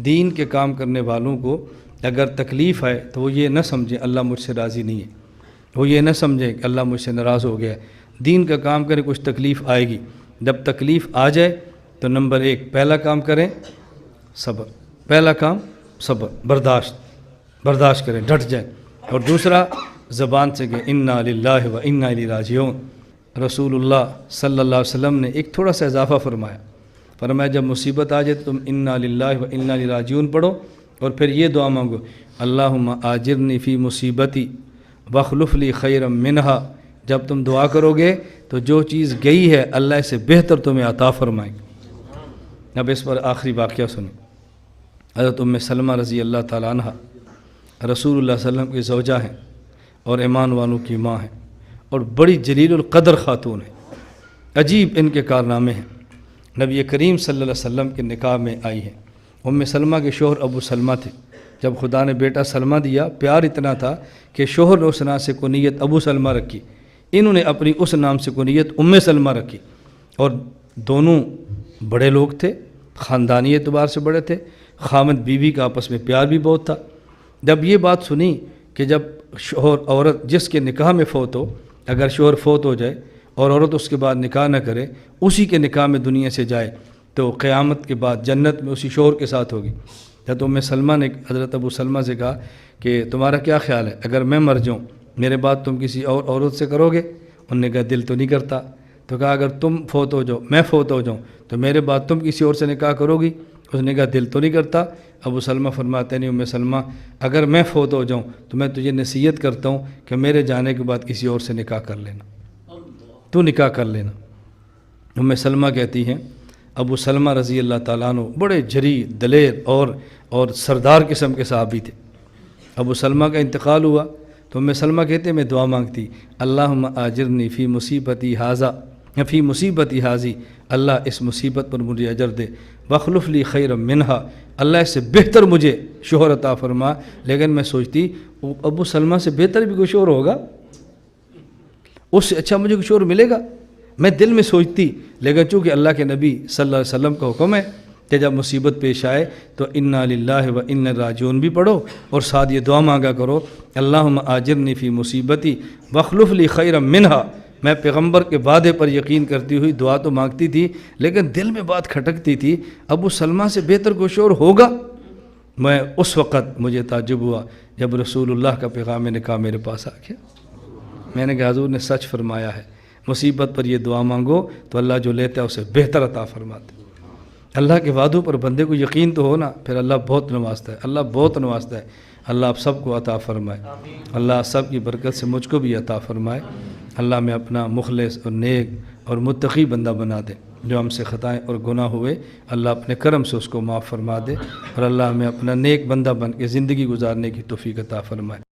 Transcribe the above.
دین کے کام کرنے والوں کو اگر تکلیف ہے تو وہ یہ نہ سمجھیں اللہ مجھ سے راضی نہیں ہے، وہ یہ نہ سمجھیں کہ اللہ مجھ سے ناراض ہو گیا ہے۔ دین کا کام کریں، کچھ تکلیف آئے گی، جب تکلیف آ جائے تو نمبر 1 پہلا کام کریں صبر، پہلا کام صبر، برداشت کریں، ڈٹ جائیں، اور دوسرا زبان سے کہ انا للہ و انا الیہ راجعون۔ رسول اللہ صلی اللہ علیہ وسلم نے ایک تھوڑا سا اضافہ فرمایا جب مصیبت آ جائے تو تم انا للہ و انا الیہ راجعون پڑھو، اور پھر یہ دعا مانگو اللہم آجرنی فی مصیبتی واخلف لی خیرا منہا۔ جب تم دعا کرو گے تو جو چیز گئی ہے اللہ سے بہتر تمہیں عطا فرمائیں گے۔ اب اس پر آخری واقعہ سنیں۔ حضرت ام سلمہ رضی اللہ تعالیٰ عنہ رسول اللہ صلی اللہ علیہ وسلم کی زوجہ ہیں اور ایمان والوں کی ماں ہیں، اور بڑی جلیل القدر خاتون ہیں، عجیب ان کے کارنامے ہیں۔ نبی کریم صلی اللہ علیہ وسلم کے نکاح میں آئی ہیں۔ ام سلمہ کے شوہر ابو سلمہ تھے۔ جب خدا نے بیٹا سلمہ دیا، پیار اتنا تھا کہ شوہر نے اس نام سے کنیت ابو سلمہ رکھی، انہوں نے اپنی اس نام سے کنیت ام سلمہ رکھی، اور دونوں بڑے لوگ تھے، خاندانی اعتبار سے بڑے تھے، خامد بیوی کا آپس میں پیار بھی بہت تھا۔ جب یہ بات سنی کہ جب شوہر عورت جس کے نکاح میں فوت ہو، اگر شوہر فوت ہو جائے اور عورت اس کے بعد نکاح نہ کرے، اسی کے نکاح میں دنیا سے جائے، تو قیامت کے بعد جنت میں اسی شوہر کے ساتھ ہوگی۔ حضرت ام سلمہ نے حضرت ابو سلمہ سے کہا کہ تمہارا کیا خیال ہے، اگر میں مر جاؤں میرے بعد تم کسی اور عورت سے کرو گے؟ انہوں نے کہا دل تو نہیں کرتا۔ تو کہا اگر تم فوت ہو جاؤ، میں فوت ہو جاؤں تو میرے بعد تم کسی اور سے نکاح کرو گی؟ اس نے کہا دل تو نہیں کرتا۔ ابو سلمہ فرماتے نہیں ام سلمہ اگر میں فوت ہو جاؤں تو میں تجھے نصیحت کرتا ہوں کہ میرے جانے کے بعد کسی اور سے نکاح کر لینا، تو نکاح کر لینا۔ ام سلمہ کہتی ہیں ابو سلمہ رضی اللہ تعالیٰ عنہ بڑے جری دلیر اور سردار قسم کے صحابی تھے۔ ابو سلمہ کا انتقال ہوا تو ام سلمہ کہتے ہیں میں دعا مانگتی اللہم آجرنی فی مصیبتی حاضی، اللہ اس مصیبت پر مجھے اجر دے، واخلف لی خیرا منہا، اللہ اس سے بہتر مجھے شوہر عطا فرما۔ لیکن میں سوچتی ابو سلمہ سے بہتر بھی کوئی شوہر ہوگا، اس سے اچھا مجھے کوئی شوہر ملے گا؟ میں دل میں سوچتی، لیکن چونکہ اللہ کے نبی صلی اللہ علیہ وسلم کا حکم ہے کہ جب مصیبت پیش آئے تو انا للہ و انا راجعون بھی پڑھو، اور ساتھ یہ دعا مانگا کرو اللہم آجرنی فی مصیبتی واخلف لی خیرا منہا۔ میں پیغمبر کے وعدے پر یقین کرتی ہوئی دعا تو مانگتی تھی، لیکن دل میں بات کھٹکتی تھی ابو سلمہ سے بہتر کوئی شوہر ہوگا؟ میں اس وقت مجھے تعجب ہوا جب رسول اللہ کا پیغام نکاح میرے پاس آ گیا۔ میں نے کہا حضور نے سچ فرمایا ہے، مصیبت پر یہ دعا مانگو تو اللہ جو لیتا ہے اسے بہتر عطا فرماتے۔ اللہ کے وعدوں پر بندے کو یقین تو ہونا، پھر اللہ بہت نوازتا ہے، اللہ بہت نوازتا ہے۔ اللہ آپ سب کو عطا فرمائے، اللہ سب کی برکت سے مجھ کو بھی عطا فرمائے۔ اللہ میں اپنا مخلص اور نیک اور متقی بندہ بنا دے، جو ہم سے خطائیں اور گناہ ہوئے اللہ اپنے کرم سے اس کو معاف فرما دے، اور اللہ ہمیں اپنا نیک بندہ بن کے زندگی گزارنے کی توفیق عطا فرمائے۔